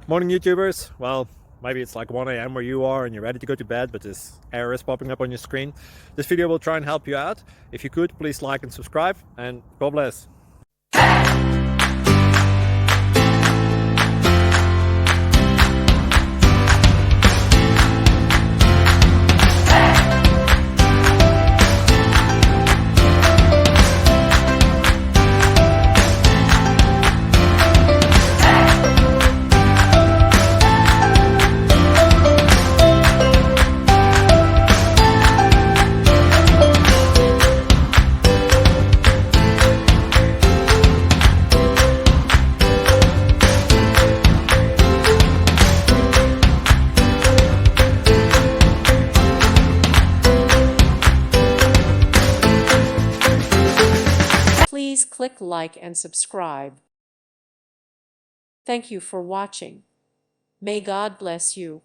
Morning YouTubers. Well, maybe it's like 1 a.m. where you are and you're ready to go to bed, but this error is popping up on your screen. This video will try and help you out. If you could, please like and subscribe, and God bless. Please click like and subscribe. Thank you for watching. May God bless you.